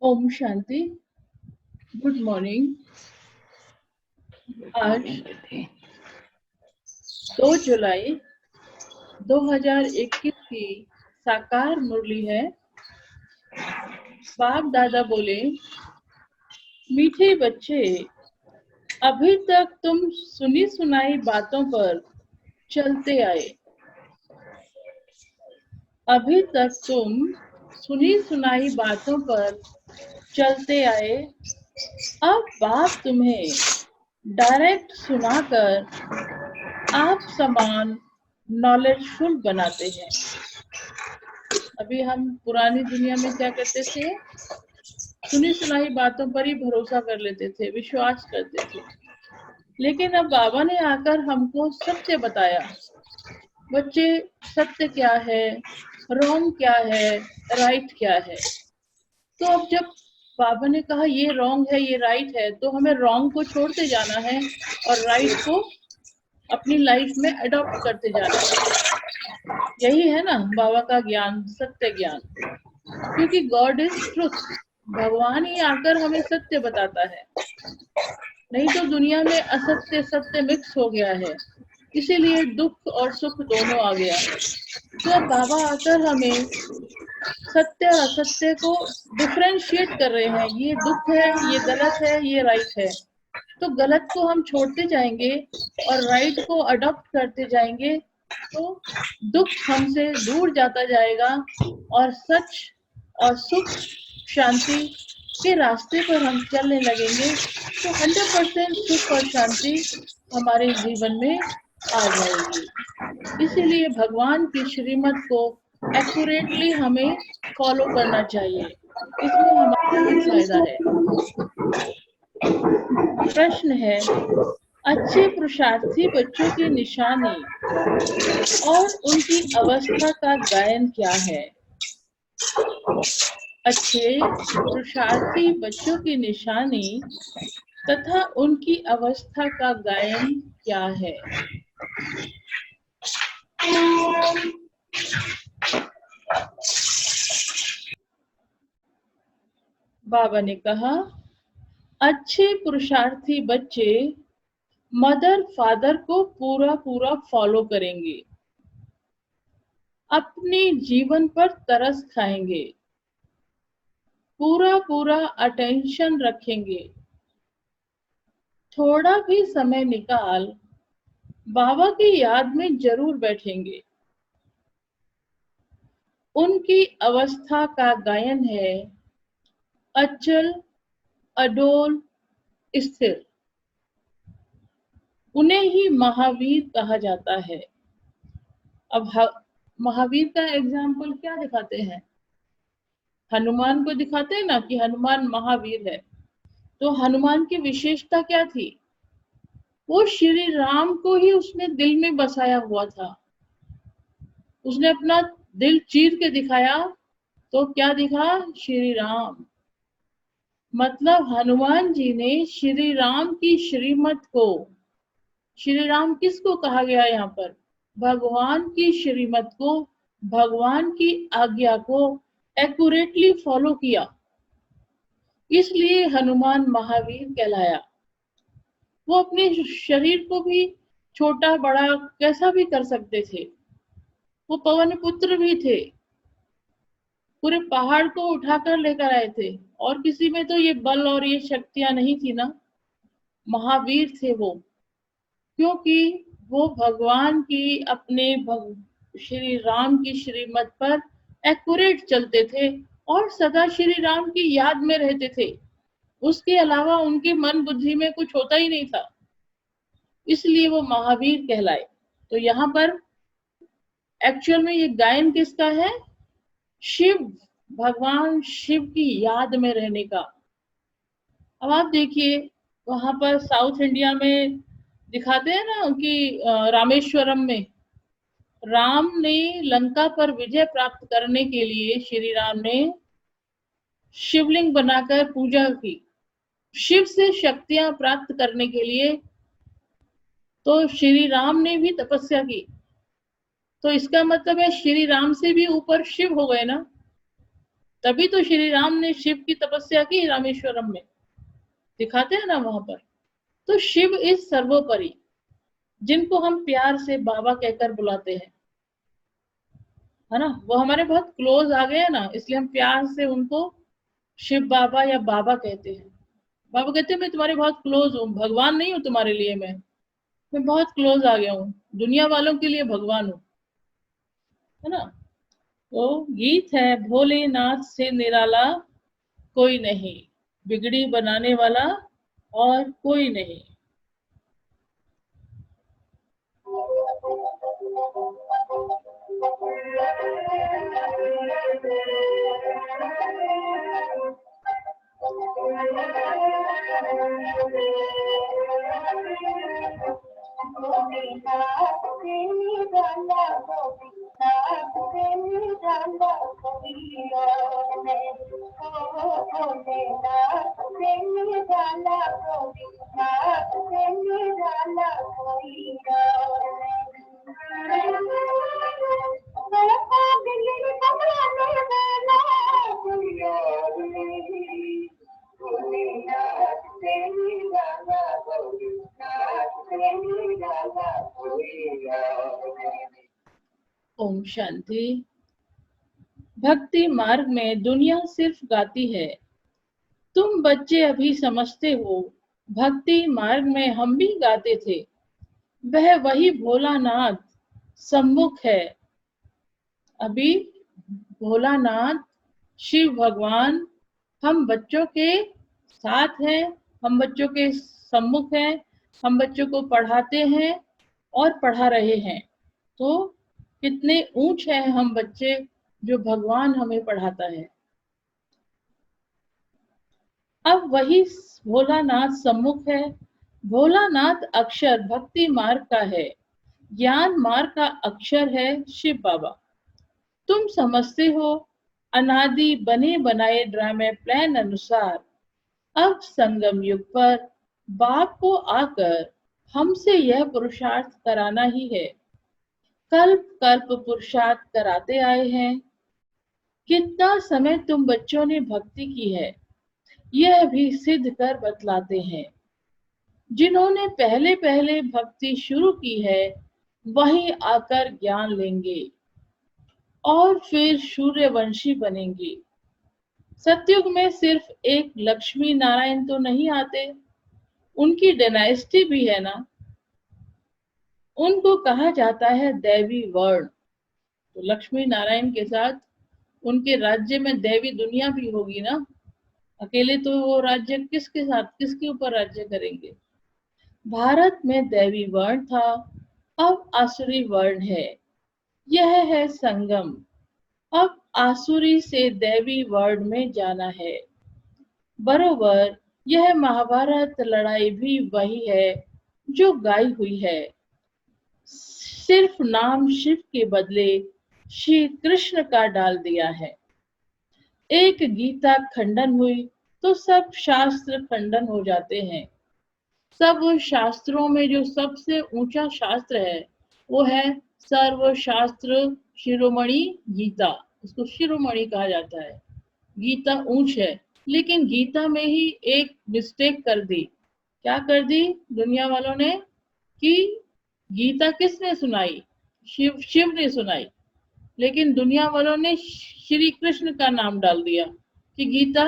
Om Shanti. Good morning. आज 2 जुलाई 2021 की साकार मुरली है। बाप दादा बोले, मीठे बच्चे, अभी तक तुम सुनी सुनाई बातों पर चलते आए। अभी तक तुम सुनी सुनाई बातों पर चलते आए। अब बाप तुम्हें डायरेक्ट सुनाकर आप समान नॉलेजफुल बनाते हैं। अभी हम पुरानी दुनिया में क्या करते थे? सुनी सुनाई बातों पर ही भरोसा कर लेते थे, विश्वास करते थे। लेकिन अब बाबा ने आकर हमको सत्य बताया। बच्चे, सत्य क्या है, रॉन्ग क्या है, राइट क्या है। तो अब जब बाबा ने कहा ये रॉन्ग है, ये राइट है, तो हमें रॉन्ग को छोड़ते जाना है और राइट को अपनी लाइफ में अडॉप्ट करते जाना है। यही है ना बाबा का ज्ञान, सत्य ज्ञान। क्योंकि गॉड इज ट्रुथ, भगवान ही आकर हमें सत्य बताता है। नहीं तो दुनिया में असत्य सत्य मिक्स हो गया है, इसीलिए दुख और सुख दोनों आ गया। तो अब बाबा आकर हमें सत्य और असत्य को डिफरेंशिएट कर रहे हैं। ये दुख है, ये गलत है, ये राइट है। तो गलत को हम छोड़ते जाएंगे और राइट को अडॉप्ट करते जाएंगे, तो दुख हमसे दूर जाता जाएगा और सच और सुख शांति के रास्ते पर हम चलने लगेंगे। तो 100% सुख और शांति हमारे जीवन में आ जाएगी। इसीलिए भगवान की श्रीमत को एक्यूरेटली हमें फॉलो करना चाहिए। इसमें हमारा ही फायदा है। प्रश्न है, अच्छे पुरुषार्थी बच्चों की निशानी और उनकी अवस्था का गायन क्या है? अच्छे पुरुषार्थी बच्चों की निशानी तथा उनकी अवस्था का गायन क्या है? बाबा ने कहा, अच्छे पुरुषार्थी बच्चे मदर फादर को पूरा पूरा फॉलो करेंगे, अपने जीवन पर तरस खाएंगे, पूरा पूरा अटेंशन रखेंगे, थोड़ा भी समय निकाल बाबा की याद में जरूर बैठेंगे। उनकी अवस्था का गायन है अचल, अडोल, स्थिर। उन्हें ही महावीर कहा जाता है। अब महावीर का एग्जाम्पल क्या दिखाते हैं? हनुमान को दिखाते हैं ना कि हनुमान महावीर है। तो हनुमान की विशेषता क्या थी? वो श्री राम को ही उसने दिल में बसाया हुआ था। उसने अपना दिल चीर के दिखाया तो क्या दिखा? श्री राम। मतलब हनुमान जी ने श्री राम की श्रीमत को, श्री राम किसको कहा गया यहाँ पर? भगवान की श्रीमत को, भगवान की आज्ञा को एक्यूरेटली फॉलो किया। इसलिए हनुमान महावीर कहलाया। वो अपने शरीर को भी छोटा बड़ा कैसा भी कर सकते थे। वो पवन पुत्र भी थे, पूरे पहाड़ को उठाकर लेकर आए थे। और किसी में तो ये बल और ये शक्तियां नहीं थी ना। महावीर थे वो, क्योंकि वो भगवान की अपने श्री राम की श्रीमत पर एक्यूरेट चलते थे और सदा श्री राम की याद में रहते थे। उसके अलावा उनके मन बुद्धि में कुछ होता ही नहीं था, इसलिए वो महावीर कहलाए। तो यहाँ पर एक्चुअल में ये गायन किसका है? शिव, भगवान शिव की याद में रहने का। अब आप देखिए, वहां पर साउथ इंडिया में दिखाते हैं ना कि रामेश्वरम में राम ने लंका पर विजय प्राप्त करने के लिए श्री राम ने शिवलिंग बनाकर पूजा की, शिव से शक्तियां प्राप्त करने के लिए। तो श्री राम ने भी तपस्या की, तो इसका मतलब है श्री राम से भी ऊपर शिव हो गए ना। तभी तो श्री राम ने शिव की तपस्या की रामेश्वरम में, दिखाते हैं ना वहां पर। तो शिव इज सर्वोपरि, जिनको हम प्यार से बाबा कहकर बुलाते हैं, है ना, वो हमारे बहुत क्लोज आ गए हैं ना, इसलिए हम प्यार से उनको शिव बाबा या बाबा कहते हैं। बाबा कहते हैं मैं तुम्हारे बहुत क्लोज हूँ, भगवान नहीं हूँ तुम्हारे लिए, मैं बहुत क्लोज आ गया हूँ, दुनिया वालों के लिए भगवान हूँ, है ना। तो गीत है, भोलेनाथ से निराला कोई नहीं, बिगड़ी बनाने वाला और कोई नहीं। ओम शांति। भक्ति मार्ग में दुनिया सिर्फ गाती है, तुम बच्चे अभी समझते हो, भक्ति मार्ग में हम भी गाते थे, वह वही भोलानाथ सम्मुख है। अभी भोलानाथ शिव भगवान हम बच्चों के साथ हैं, हम बच्चों के सम्मुख हैं, हम बच्चों को पढ़ाते हैं और पढ़ा रहे हैं। तो कितने ऊंच हैं हम बच्चे, जो भगवान हमें पढ़ाता है। अब वही भोलानाथ सम्मुख है। भोलानाथ अक्षर भक्ति मार्ग का है, ज्ञान मार्ग का अक्षर है शिव बाबा। तुम समझते हो, अनादि बने बनाए ड्रामे प्लान अनुसार अब संगम युग पर बाप को आकर हमसे यह पुरुषार्थ कराना ही है। कल्प कल्प पुरुषार्थ कराते आए हैं। कितना समय तुम बच्चों ने भक्ति की है, यह भी सिद्ध कर बतलाते हैं। जिन्होंने पहले पहले भक्ति शुरू की है, वही आकर ज्ञान लेंगे और फिर सूर्यवंशी बनेंगे। सतयुग में सिर्फ एक लक्ष्मी नारायण तो नहीं आते, उनकी डायनेस्टी भी है ना। उनको कहा जाता है दैवी वर्ण। तो लक्ष्मी नारायण के साथ उनके राज्य में दैवी दुनिया भी होगी ना। अकेले तो वो राज्य किसके साथ, किसके ऊपर राज्य करेंगे। भारत में दैवी वर्ण था, अब आसुरी वर्ण है। यह है संगम। अब आसुरी से दैवी वर्ण में जाना है। बरोबर यह महाभारत लड़ाई भी वही है जो गाई हुई है। सिर्फ नाम शिव के बदले श्री कृष्ण का डाल दिया है। एक गीता खंडन हुई तो सब शास्त्र खंडन हो जाते हैं। सब शास्त्रों में जो सबसे ऊंचा शास्त्र है, वो है सर्वशास्त्र शिरोमणि गीता। उसको शिरोमणि कहा जाता है। गीता ऊंच है, लेकिन गीता में ही एक मिस्टेक कर दी। क्या कर दी दुनिया वालों ने, कि गीता किसने सुनाई, शिव ने सुनाई, लेकिन दुनिया वालों ने श्री कृष्ण का नाम डाल दिया कि गीता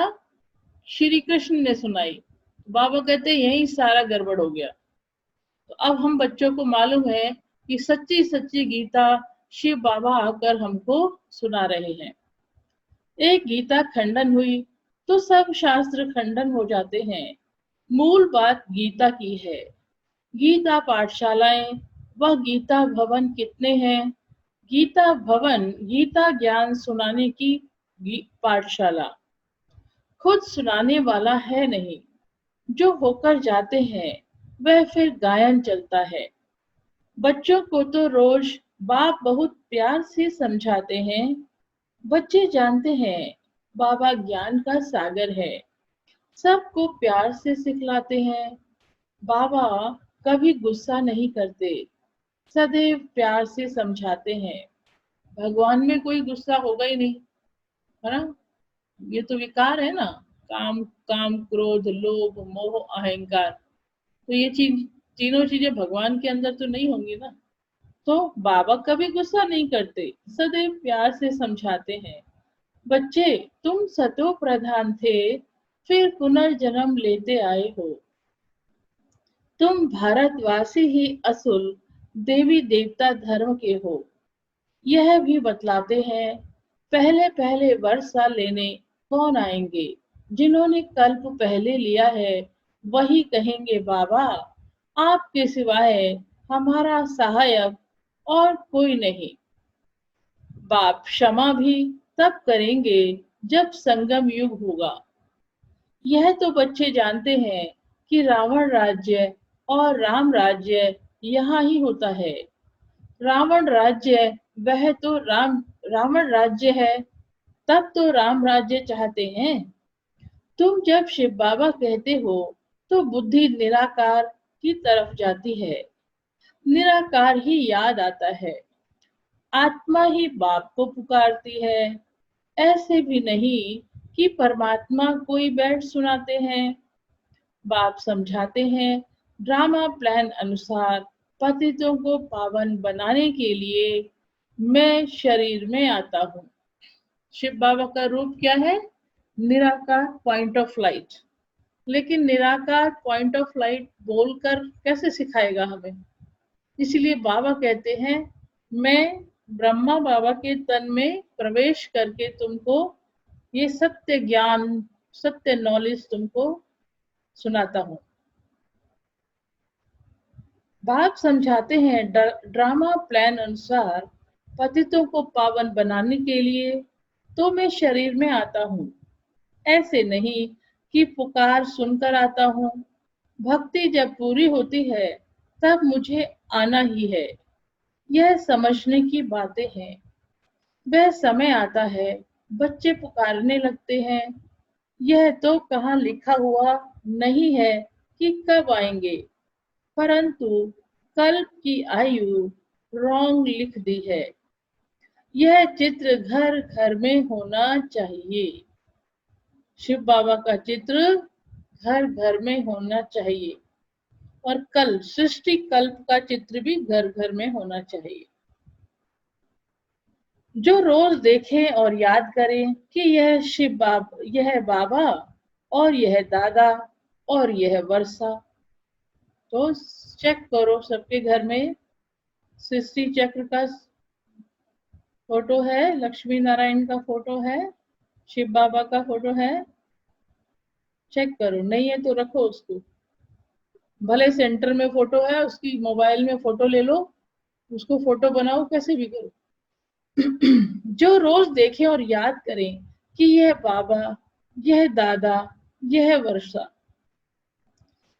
श्री कृष्ण ने सुनाई। बाबा कहते यही सारा गड़बड़ हो गया। तो अब हम बच्चों को मालूम है कि सच्ची सच्ची गीता शिव बाबा आकर हमको सुना रहे हैं। एक गीता खंडन हुई तो सब शास्त्र खंडन हो जाते हैं। मूल बात गीता की है। गीता पाठशालाएं व गीता भवन कितने हैं। गीता भवन गीता ज्ञान सुनाने की पाठशाला, खुद सुनाने वाला है नहीं, जो होकर जाते हैं वह फिर गायन चलता है। बच्चों को तो रोज बाप बहुत प्यार से समझाते हैं। बच्चे जानते हैं बाबा ज्ञान का सागर है, सबको प्यार से सिखलाते हैं। बाबा कभी गुस्सा नहीं करते, सदैव प्यार से समझाते हैं। भगवान में कोई गुस्सा होगा ही नहीं, है ना। ये तो विकार है ना, काम काम क्रोध लोभ मोह अहंकार। तो ये चीज, तीनों चीजें भगवान के अंदर तो नहीं होंगी ना। तो बाबा कभी गुस्सा नहीं करते, सदैव प्यार से समझाते हैं। बच्चे, तुम सतो प्रधान थे, फिर पुनर्जन्म लेते आए हो। तुम भारतवासी ही असुल देवी देवता धर्म के हो। यह भी बतलाते हैं, पहले पहले वर्षा लेने कौन आएंगे। जिन्होंने कल्प पहले लिया है वही कहेंगे, बाबा आपके सिवाय हमारा सहायक और कोई नहीं। बाप क्षमा भी तब करेंगे जब संगम युग होगा। यह तो बच्चे जानते हैं कि रावण राज्य और राम राज्य यहाँ ही होता है। रावण राज्य वह तो रावण राज्य है, तब तो राम राज्य चाहते हैं। तुम जब शिव बाबा कहते हो तो बुद्धि निराकार की तरफ जाती है। निराकार ही याद आता है। आत्मा ही बाप को पुकारती है। ऐसे भी नहीं कि परमात्मा कोई बैठ सुनाते हैं। बाप समझाते हैं, ड्रामा प्लान अनुसार पतितों को पावन बनाने के लिए मैं शरीर में आता हूँ। शिव बाबा का रूप क्या है? निराकार पॉइंट ऑफ लाइट। लेकिन निराकार पॉइंट ऑफ लाइट बोलकर कैसे सिखाएगा हमें? इसलिए बाबा कहते हैं, मैं ब्रह्मा बाबा के तन में प्रवेश करके तुमको ये सत्य ज्ञान, सत्य नॉलेज तुमको सुनाता हूँ। बाप समझाते हैं, ड्रामा प्लान अनुसार पतितों को पावन बनाने के लिए तो मैं शरीर में आता हूँ। ऐसे नहीं कि पुकार सुनकर आता हूँ। भक्ति जब पूरी होती है तब मुझे आना ही है। यह समझने की बातें हैं। वह समय आता है, बच्चे पुकारने लगते हैं। यह तो कहाँ लिखा हुआ नहीं है कि कब आएंगे, परंतु कल्प की आयु रॉन्ग लिख दी है। यह चित्र घर घर में होना चाहिए। शिव बाबा का चित्र घर घर में होना चाहिए। और कल सृष्टि कल्प का चित्र भी घर घर में होना चाहिए। जो रोज देखें और याद करें कि यह बाबा और यह दादा और यह वर्षा। तो चेक करो, सबके घर में सृष्टि चक्र का फोटो है, लक्ष्मी नारायण का फोटो है, शिव बाबा का फोटो है। चेक करो, नहीं है तो रखो उसको। भले सेंटर में फोटो है उसकी, मोबाइल में फोटो ले लो, उसको फोटो बनाओ, कैसे भी करो। जो रोज देखें और याद करें कि यह बाबा, यह दादा, यह वर्षा।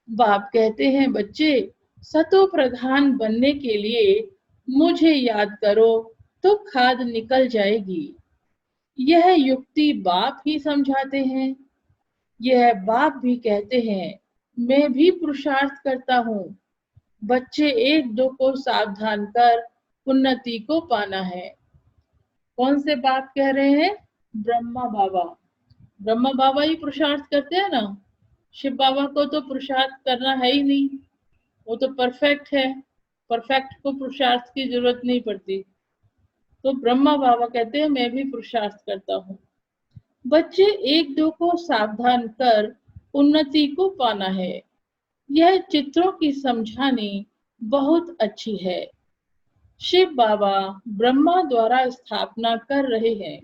बाप कहते हैं, बच्चे सतो प्रधान बनने के लिए मुझे याद करो तो खाद निकल जाएगी। यह युक्ति बाप ही समझाते हैं। यह बाप भी कहते हैं, मैं भी पुरुषार्थ करता हूँ। बच्चे एक दो को सावधान कर उन्नति को पाना है। कौन से बाप कह रहे हैं? ब्रह्मा बाबा। ब्रह्मा बाबा ही पुरुषार्थ करते हैं ना। शिव बाबा को तो पुरुषार्थ करना है ही नहीं, वो तो परफेक्ट है। परफेक्ट को पुरुषार्थ की जरूरत नहीं पड़ती। तो ब्रह्मा बाबा कहते हैं, मैं भी पुरुषार्थ करता हूँ। बच्चे एक दो को सावधान कर उन्नति को पाना है। यह चित्रों की समझानी बहुत अच्छी है। शिव बाबा ब्रह्मा द्वारा स्थापना कर रहे हैं।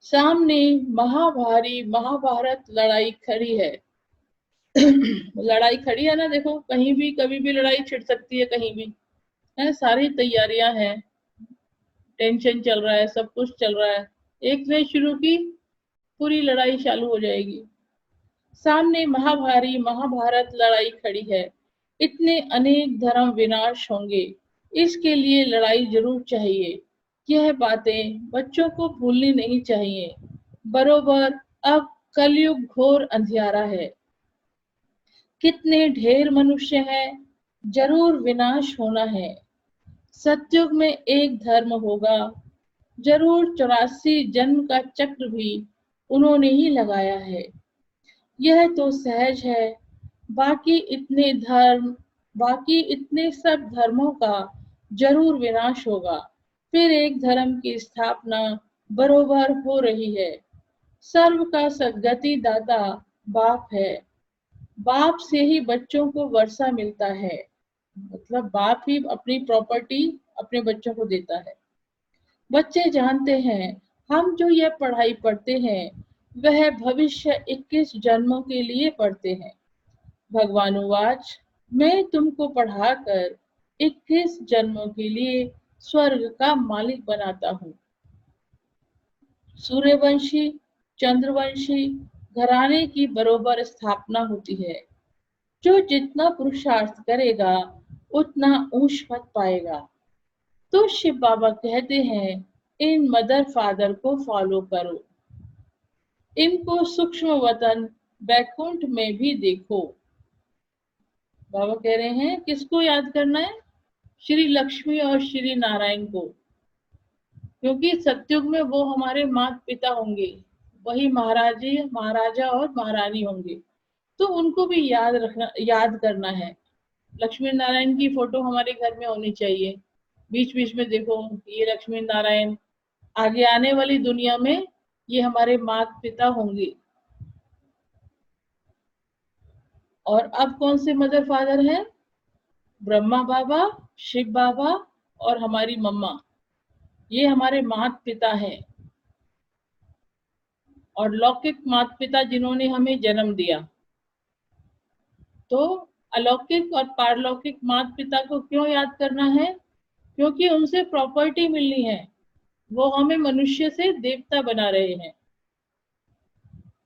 सामने महाभारी महाभारत लड़ाई खड़ी है। लड़ाई खड़ी है ना, देखो कहीं भी कभी भी लड़ाई छिड़ सकती है, कहीं भी है। सारी तैयारियां हैं, टेंशन चल रहा है, सब कुछ चल रहा है। एक ने शुरू की, पूरी लड़ाई चालू हो जाएगी। सामने महाभारी महाभारत लड़ाई खड़ी है। इतने अनेक धर्म विनाश होंगे, इसके लिए लड़ाई जरूर चाहिए। यह बातें बच्चों को भूलनी नहीं चाहिए। बरोबर अब कलयुग घोर अंधियारा है। कितने ढेर मनुष्य हैं, जरूर विनाश होना है। सतयुग में एक धर्म होगा, जरूर 84 जन्म का चक्र भी उन्होंने ही लगाया है। यह तो सहज है। बाकी इतने सब धर्मों का जरूर विनाश होगा। फिर एक धर्म की स्थापना बरोबर हो रही है। सर्व का सद्गति दाता बाप है। बाप से ही बच्चों को वर्षा मिलता है। मतलब बाप ही अपनी प्रॉपर्टी अपने बच्चों को देता है। बच्चे जानते हैं हम जो यह पढ़ाई पढ़ते हैं वह भविष्य 21 जन्मों के लिए पढ़ते हैं। भगवान उवाच, मैं तुमको पढ़ाकर 21 जन्मों के लिए स्वर्ग का मालिक बनाता हूँ। सूर्यवंशी चंद्रवंशी घराने की बरोबर स्थापना होती है। जो जितना पुरुषार्थ करेगा उतना ऊंच पद पाएगा। तो शिव बाबा कहते हैं इन मदर फादर को फॉलो करो। इनको सूक्ष्म वतन बैकुंठ में भी देखो। बाबा कह रहे हैं किसको याद करना है? श्री लक्ष्मी और श्री नारायण को, क्योंकि सतयुग में वो हमारे माता पिता होंगे, वही महाराजा और महारानी होंगे। तो उनको भी याद करना है। लक्ष्मी नारायण की फोटो हमारे घर में होनी चाहिए। बीच बीच में देखो ये लक्ष्मी नारायण, आगे आने वाली दुनिया में ये हमारे माता पिता होंगे। और अब कौन से मदर फादर हैं? ब्रह्मा बाबा, शिव बाबा और हमारी मम्मा, ये हमारे माता पिता हैं। और लौकिक माता पिता जिन्होंने हमें जन्म दिया। तो अलौकिक और पारलौकिक माता पिता को क्यों याद करना है? क्योंकि उनसे प्रॉपर्टी मिलनी है। वो हमें मनुष्य से देवता बना रहे हैं।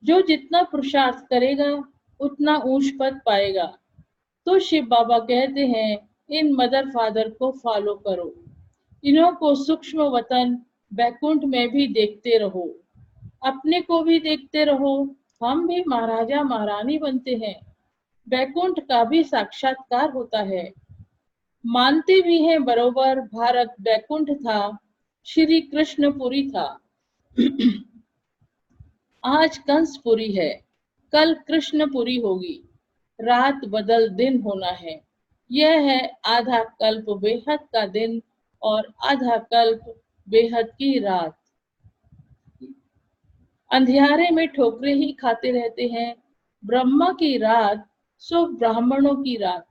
जो जितना पुरुषार्थ करेगा उतना ऊंच पद पाएगा। तो शिव बाबा कहते हैं इन मदर फादर को फॉलो करो। इन्हों को सूक्ष्म वतन बैकुंठ में भी देखते रहो। अपने को भी देखते रहो। हम भी महाराजा महारानी बनते हैं। बैकुंठ का भी साक्षात्कार होता है। मानते भी हैं बरोबर भारत बैकुंठ था, श्री कृष्णपुरी था। आज कंसपुरी है, कल कृष्णपुरी होगी। रात बदल दिन होना है। यह है आधा कल्प बेहद का दिन और आधा कल्प बेहद की रात। अंधियारे में ठोकरे ही खाते रहते हैं। ब्रह्मा की रात सो ब्राह्मणों की रात।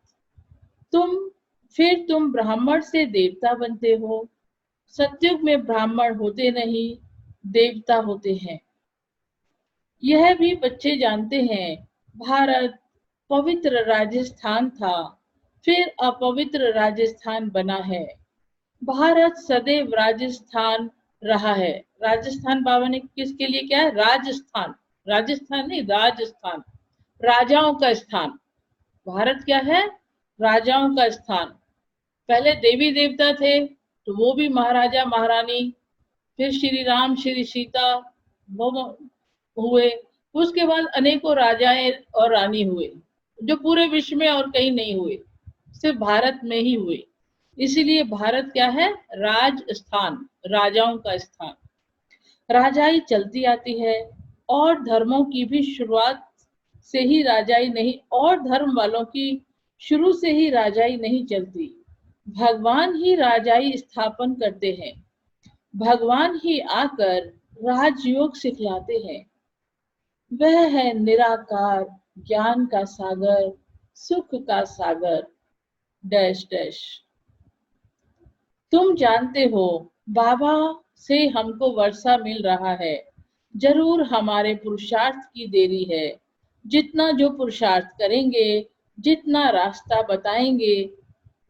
तुम ब्राह्मण से देवता बनते हो। सतयुग में ब्राह्मण होते नहीं, देवता होते हैं। यह भी बच्चे जानते हैं भारत पवित्र राजस्थान था, फिर अपवित्र राजस्थान बना है। भारत सदैव राजस्थान रहा है। राजस्थान बाबा ने किसके लिए क्या है? राजस्थान, राजस्थान नहीं राजस्थान, राजाओं का स्थान। भारत क्या है? राजाओं का स्थान। पहले देवी देवता थे तो वो भी महाराजा महारानी, फिर श्री राम श्री सीता वो हुए। उसके बाद अनेकों राजाएं और रानी हुए, जो पूरे विश्व में और कहीं नहीं हुए, सिर्फ भारत में ही हुए। इसीलिए भारत क्या है? राजस्थान, राजाओं का स्थान। राजाई चलती आती है और धर्मों की भी शुरुआत से ही राजाई नहीं, और धर्म वालों की शुरू से ही राजाई नहीं चलती। भगवान ही राजाई स्थापन करते हैं। भगवान ही आकर राजयोग सिखलाते हैं। वह है निराकार, ज्ञान का सागर, सुख का सागर डैश डैश। तुम जानते हो बाबा से हमको वर्षा मिल रहा है। जरूर हमारे पुरुषार्थ की देरी है। जितना जो पुरुषार्थ करेंगे, जितना रास्ता बताएंगे।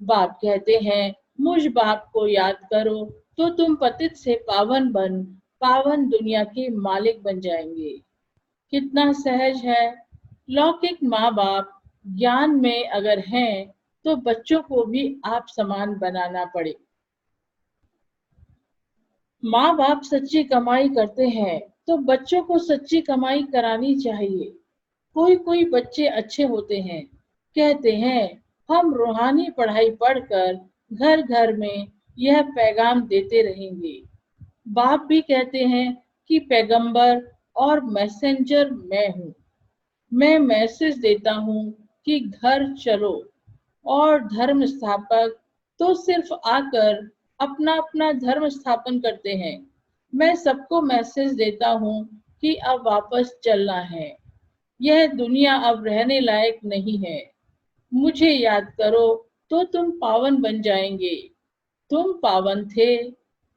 बाप कहते हैं मुझ बाप को याद करो तो तुम पतित से पावन बन पावन दुनिया के मालिक बन जाएंगे। कितना सहज है। लौकिक माँ बाप ज्ञान में अगर हैं तो बच्चों को भी आप समान बनाना पड़े। माँ बाप सच्ची कमाई करते हैं तो बच्चों को सच्ची कमाई करानी चाहिए। कोई कोई बच्चे अच्छे होते हैं, कहते हैं हम रूहानी पढ़ाई पढ़कर घर घर में यह पैगाम देते रहेंगे। बाप भी कहते हैं कि पैगंबर और मैसेंजर मैं हूँ। मैं मैसेज देता हूँ कि घर चलो, और धर्म स्थापक तो सिर्फ आकर अपना अपना धर्म स्थापन करते हैं। मैं सबको मैसेज देता हूँ कि अब वापस चलना है। यह दुनिया अब रहने लायक नहीं है। मुझे याद करो तो तुम पावन बन जाएंगे। तुम पावन थे,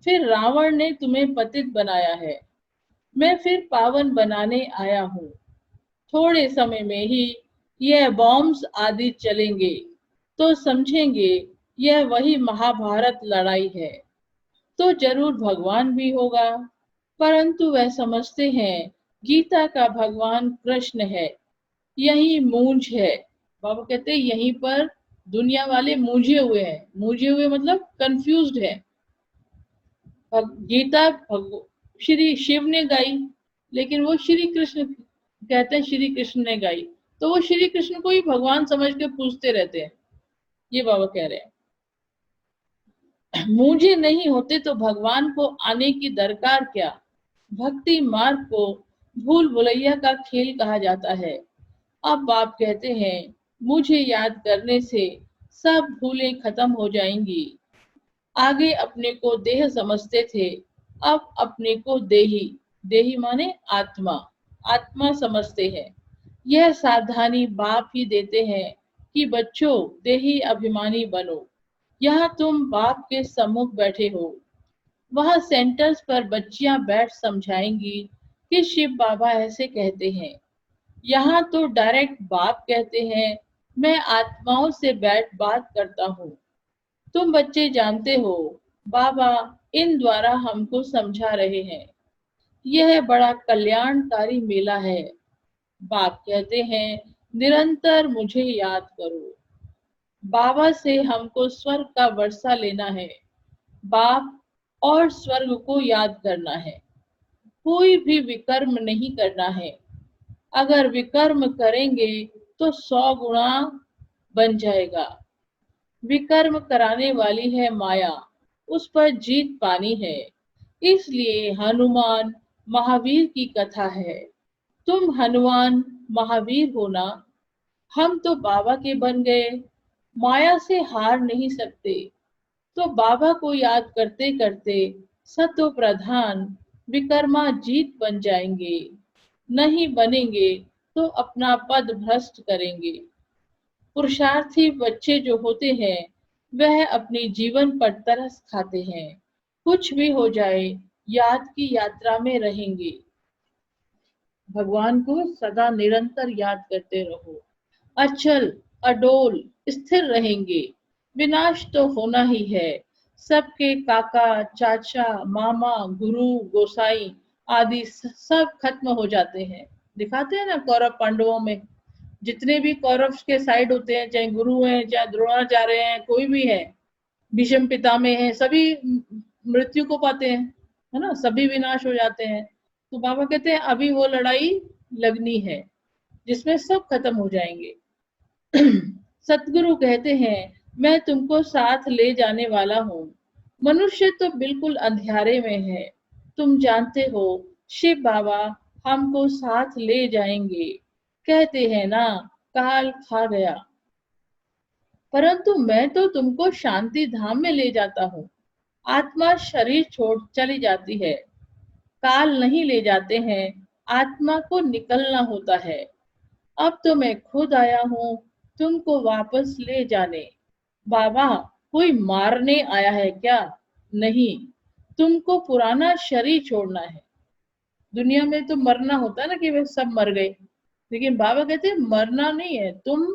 फिर रावण ने तुम्हें पतित बनाया है। मैं फिर पावन बनाने आया हूँ। थोड़े समय में ही यह बॉम्ब्स आदि चलेंगे, तो समझेंगे यह वही महाभारत लड़ाई है। तो जरूर भगवान भी होगा, परंतु वह समझते हैं गीता का भगवान कृष्ण है। यही मूंज है। बाबा कहते हैं यहीं पर दुनिया वाले मूंझे हुए हैं। मूंझे हुए मतलब कंफ्यूज्ड है। गीता श्री शिव ने गाई, लेकिन वो श्री कृष्ण कहते हैं श्री कृष्ण ने गाई, तो वो श्री कृष्ण को ही भगवान समझ के पूछते रहते हैं। ये बाबा कह रहे हैं मुझे नहीं होते तो भगवान को आने की दरकार क्या। भक्ति मार्ग को भूल भुलैया का खेल कहा जाता है। अब बाप कहते हैं मुझे याद करने से सब भूलें खत्म हो जाएंगी। आगे अपने को देह समझते थे, अब अपने को देही, देही माने आत्मा, आत्मा समझते हैं। यह सावधानी बाप ही देते हैं कि बच्चों देही अभिमानी बनो। यहाँ तुम बाप के सम्मुख बैठे हो। वहाँ सेंटर्स पर बच्चियां बैठ समझाएंगी कि शिव बाबा ऐसे कहते हैं। यहाँ तो डायरेक्ट बाप कहते हैं मैं आत्माओं से बैठ बात करता हूँ। तुम बच्चे जानते हो बाबा इन द्वारा हमको समझा रहे हैं। यह बड़ा कल्याणकारी मेला है। बाप कहते हैं निरंतर मुझे याद करो। बाबा से हमको स्वर्ग का वर्षा लेना है। बाप और स्वर्ग को याद करना है। कोई भी विकर्म नहीं करना है। अगर विकर्म करेंगे तो 100 गुणा बन जाएगा। विकर्म कराने वाली है माया, उस पर जीत पानी है। इसलिए हनुमान महावीर की कथा है। तुम हनुमान महावीर हो ना। हम तो बाबा के बन गए, माया से हार नहीं सकते। तो बाबा को याद करते करते सतो प्रधान विकर्मा जीत बन जाएंगे। नहीं बनेंगे तो अपना पद भ्रष्ट करेंगे। पुरुषार्थी बच्चे जो होते हैं वह अपने जीवन पर तरस खाते हैं। कुछ भी हो जाए याद की यात्रा में रहेंगे। भगवान को सदा निरंतर याद करते रहो। अचल अडोल स्थिर रहेंगे। विनाश तो होना ही है। सबके काका चाचा मामा गुरु गोसाई आदि सब खत्म हो जाते हैं। दिखाते हैं ना कौरव पांडवों में जितने भी कौरव के साइड होते हैं, चाहे गुरु हैं चाहे द्रोणाचार्य हैं, कोई भी है, भीष्म पितामह है, सभी मृत्यु को पाते हैं, है ना, सभी विनाश हो जाते हैं। तो बाबा कहते हैं अभी वो लड़ाई लगनी है जिसमें सब खत्म हो जाएंगे। सतगुरु कहते हैं मैं तुमको साथ ले जाने वाला हूँ। मनुष्य तो बिल्कुल अंधियारे में है। तुम जानते हो शिव बाबा हमको साथ ले जाएंगे। कहते हैं ना काल खा गया, परंतु मैं तो तुमको शांति धाम में ले जाता हूँ। आत्मा शरीर छोड़ चली जाती है, काल नहीं ले जाते हैं। आत्मा को निकलना होता है। अब तो मैं खुद आया हूँ तुमको वापस ले जाने। बाबा कोई मारने आया है क्या? नहीं, तुमको पुराना शरीर छोड़ना है। दुनिया में तो मरना होता है ना कि वे सब मर गए, लेकिन बाबा कहते हैं मरना नहीं है, तुम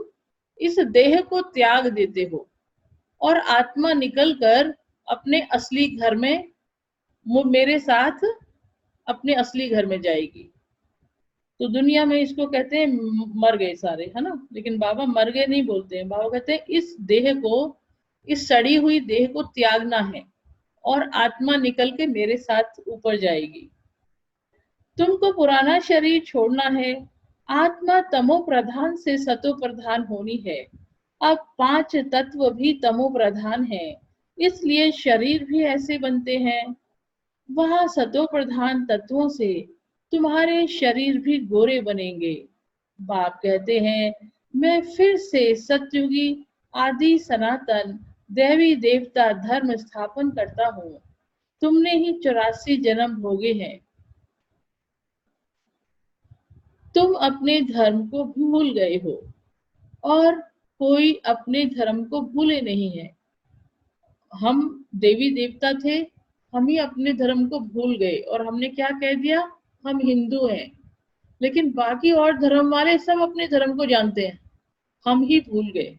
इस देह को त्याग देते हो और आत्मा निकलकर अपने असली घर में मेरे साथ अपने असली घर में जाएगी। तो दुनिया में इसको कहते हैं मर गए सारे, है ना, लेकिन बाबा मर गए नहीं बोलते हैं। बाबा कहते हैं इस देह को, इस सड़ी हुई देह को त्यागना है और आत्मा निकल के मेरे साथ ऊपर जाएगी। तुमको पुराना शरीर छोड़ना है। आत्मा तमो प्रधान से सतो प्रधान होनी है। अब 5 तत्व भी तमो प्रधान है, इसलिए शरीर भी ऐसे बनते हैं। वहां सतो प्रधान तत्वों से तुम्हारे शरीर भी गोरे बनेंगे। बाप कहते हैं, मैं फिर से सतयुगी आदि सनातन देवी देवता धर्म स्थापन करता हूँ। तुमने ही 84 जन्म भोगे हैं। तुम अपने धर्म को भूल गए हो और कोई अपने धर्म को भूले नहीं है। हम देवी देवता थे, हम ही अपने धर्म को भूल गए और हमने क्या कह दिया, हम हिंदू हैं। लेकिन बाकी और धर्म वाले सब अपने धर्म को जानते हैं, हम ही भूल गए।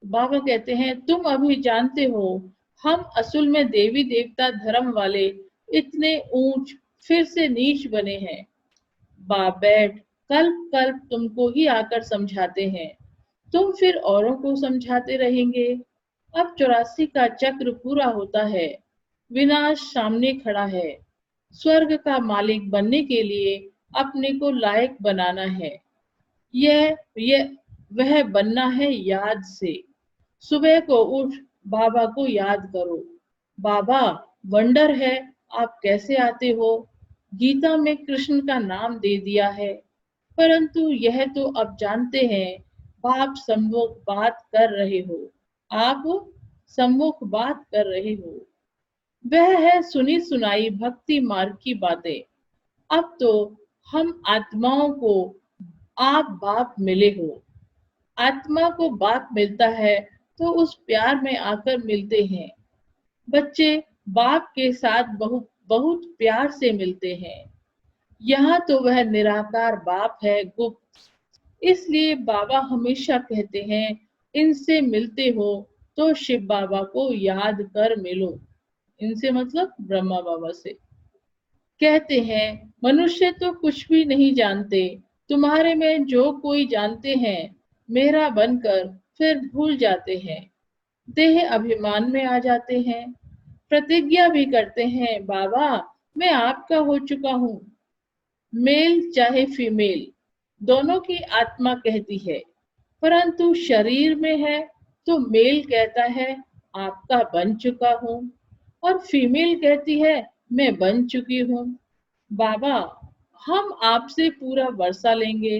बाबा कहते हैं, तुम अभी जानते हो हम असल में देवी देवता धर्म वाले इतने ऊंच फिर से नीच बने हैं। बाप बैठ कल्प कल्प तुमको ही आकर समझाते हैं, तुम फिर औरों को समझाते रहेंगे। अब 84 का चक्र पूरा होता है, विनाश सामने खड़ा है। स्वर्ग का मालिक बनने के लिए अपने को लायक बनाना है। यह वह बनना है याद से। सुबह को उठ बाबा को याद करो। बाबा वंडर है, आप कैसे आते हो। गीता में कृष्ण का नाम दे दिया है, परंतु यह तो अब जानते हैं बाप सम्मुख बात कर रहे हो। आप सम्मुख बात कर रहे हो। वह है सुनी सुनाई भक्ति मार्ग की बातें। अब तो हम आत्माओं को आप बाप मिले हो। आत्मा को बाप मिलता है तो उस प्यार में आकर मिलते हैं। बच्चे बाप के साथ बहुत बहुत प्यार से मिलते हैं। यहाँ तो वह निराकार बाप है, गुप्त। इसलिए बाबा हमेशा कहते हैं, इनसे मिलते हो तो शिव बाबा को याद कर मिलो। इनसे मतलब ब्रह्मा बाबा से। कहते हैं, मनुष्य तो कुछ भी नहीं जानते, तुम्हारे में जो कोई जानते हैं मेरा बनकर फिर भूल जाते हैं। देह अभिमान में आ जाते हैं, प्रतिज्ञा भी करते हैं, बाबा मैं आपका हो चुका हूँ। मेल चाहे फीमेल, दोनों की आत्मा कहती है, परंतु शरीर में है तो मेल कहता है आपका बन चुका हूँ, और फीमेल कहती है मैं बन चुकी हूँ। बाबा हम आपसे पूरा वर्षा लेंगे,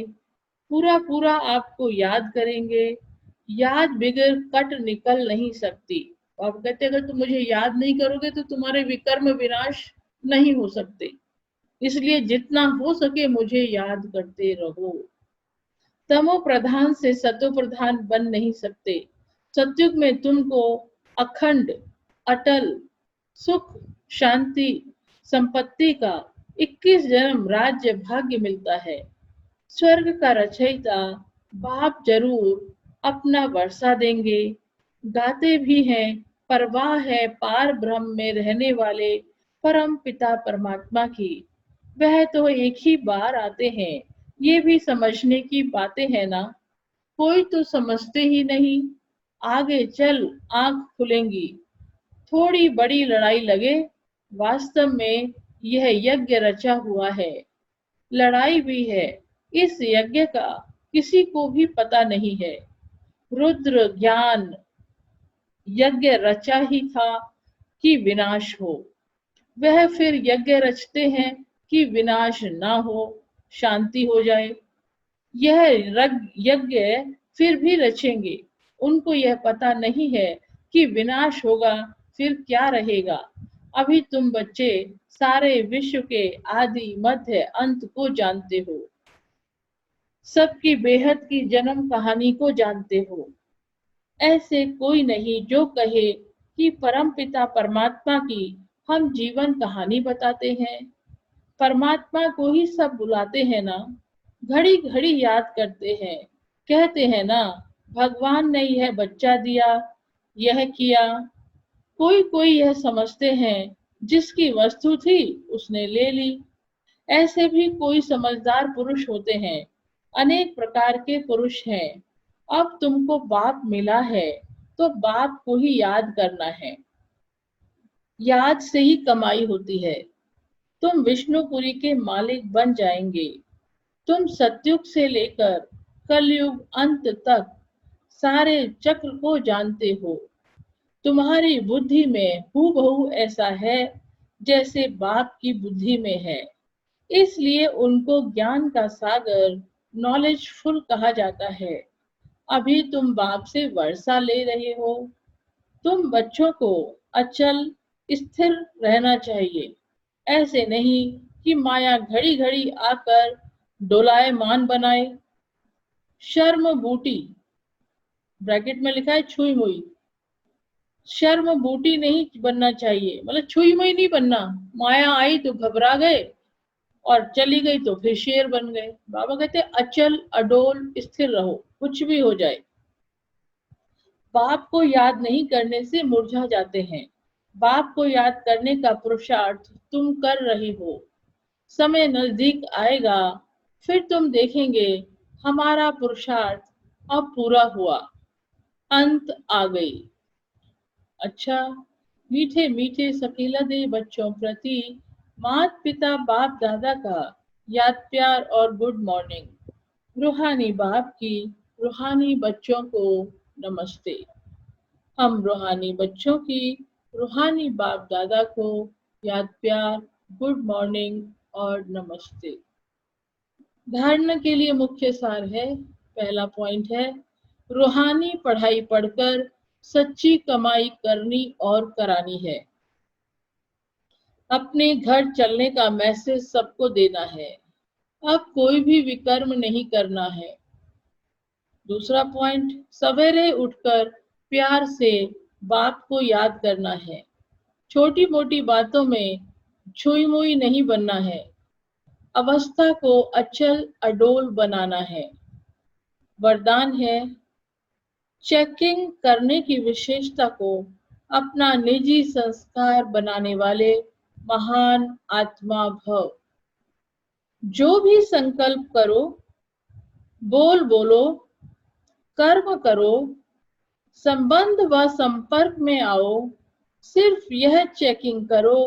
पूरा पूरा आपको याद करेंगे। याद बिगर कट निकल नहीं सकती। आप कहते अगर तुम मुझे याद नहीं करोगे तो तुम्हारे विकर्म विनाश नहीं हो सकते। इसलिए जितना हो सके मुझे याद करते रहो। तमो प्रधान से सतो प्रधान बन नहीं सकते। सतयुग में तुमको अखंड अटल सुख शांति संपत्ति का 21 जन्म राज्य भाग्य मिलता है। स्वर्ग का रचयिता बाप जरूर अपना वर्षा देंगे। गाते भी हैं, परवाह है पार ब्रह्म में रहने वाले परम पिता परमात्मा की। वह तो एक ही बार आते हैं, ये भी समझने की बातें है ना। कोई तो समझते ही नहीं। आगे चल आंख खुलेंगी, थोड़ी बड़ी लड़ाई लगे। वास्तव में यह यज्ञ रचा हुआ है, लड़ाई भी है। इस यज्ञ का किसी को भी पता नहीं है। रुद्र ज्ञान यज्ञ रचा ही था कि विनाश हो। वह फिर यज्ञ रचते हैं कि विनाश ना हो, शांति हो जाए। यह यज्ञ फिर भी रचेंगे। उनको यह पता नहीं है कि विनाश होगा फिर क्या रहेगा। अभी तुम बच्चे सारे विश्व के आदि मध्य अंत को जानते हो, सबकी बेहद की जन्म कहानी को जानते हो। ऐसे कोई नहीं जो कहे कि परमपिता परमात्मा की हम जीवन कहानी बताते हैं। परमात्मा को ही सब बुलाते हैं ना, घड़ी घड़ी याद करते हैं। कहते हैं ना, भगवान ने यह बच्चा दिया, यह किया। कोई कोई यह समझते हैं जिसकी वस्तु थी उसने ले ली। ऐसे भी कोई समझदार पुरुष होते हैं। अनेक प्रकार के पुरुष हैं। अब तुमको बाप मिला है तो बाप को ही याद करना है। याद से ही कमाई होती है। तुम विष्णुपुरी के मालिक बन जाएंगे। तुम सतयुग से लेकर कलयुग अंत तक सारे चक्र को जानते हो। तुम्हारी बुद्धि में हूबहू ऐसा है जैसे बाप की बुद्धि में है। इसलिए उनको ज्ञान का सागर, नॉलेजफुल कहा जाता है। अभी तुम बाप से वर्षा ले रहे हो। तुम बच्चों को अचल, स्थिर रहना चाहिए। ऐसे नहीं कि माया घड़ी घड़ी आकर डोलायमान बनाए। शर्म बूटी, ब्रैकेट में लिखा है छुई मुई, शर्म बूटी नहीं बनना चाहिए, मतलब छुई मुई नहीं बनना। माया आई तो घबरा गए और चली गई तो फिर शेर बन गए। बाबा कहते अचल अडोल स्थिर रहो, कुछ भी हो जाए। बाप को याद नहीं करने से मुरझा जाते हैं। बाप को याद करने का पुरुषार्थ तुम कर रही हो। समय नजदीक आएगा, फिर तुम देखेंगे हमारा पुरुषार्थ अब पूरा हुआ, अंत आ गई। अच्छा, मीठे मीठे सकीलदे बच्चों प्रति माता पिता बाप दादा का याद प्यार और गुड मॉर्निंग। रूहानी बाप की रूहानी बच्चों को नमस्ते। हम रूहानी बच्चों की रूहानी बाप दादा को याद प्यार, गुड मॉर्निंग और नमस्ते। धारणा के लिए मुख्य सार है, पहला पॉइंट है रूहानी पढ़ाई पढ़कर सच्ची कमाई करनी और करानी है। अपने घर चलने का मैसेज सबको देना है। अब कोई भी विकर्म नहीं करना है। दूसरा पॉइंट, सवेरे उठकर प्यार से बाप को याद करना है। छोटी मोटी बातों में छुई मुई नहीं बनना है। अवस्था को अचल अडोल बनाना है। वरदान है, चेकिंग करने की विशेषता को अपना निजी संस्कार बनाने वाले महान आत्मा भव। जो भी संकल्प करो, बोलो, कर्म करो, संबंध व संपर्क में आओ, सिर्फ यह चेकिंग करो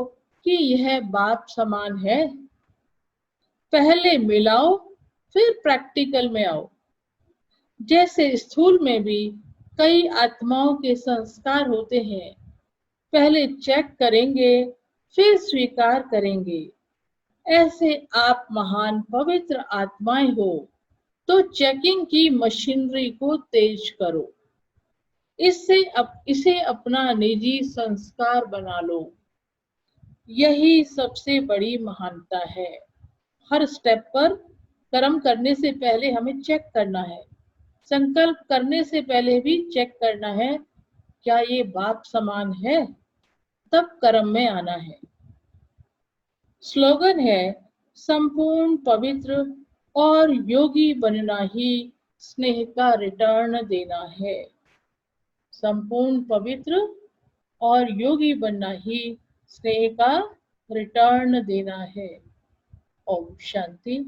कि यह बाप समान है। पहले मिलाओ, फिर प्रैक्टिकल में आओ। जैसे स्थूल में भी कई आत्माओं के संस्कार होते हैं, पहले चेक करेंगे, फिर स्वीकार करेंगे। ऐसे आप महान पवित्र आत्माएं हो, तो चेकिंग की मशीनरी को तेज करो। इसे अपना निजी संस्कार बना लो। यही सबसे बड़ी महानता है। हर स्टेप पर कर्म करने से पहले हमें चेक करना है। संकल्प करने से पहले भी चेक करना है, क्या ये बाप समान है, तब कर्म में आना है। स्लोगन है, संपूर्ण पवित्र और योगी बनना ही स्नेह का रिटर्न देना है। संपूर्ण पवित्र और योगी बनना ही स्नेह का रिटर्न देना है। ओम शांति।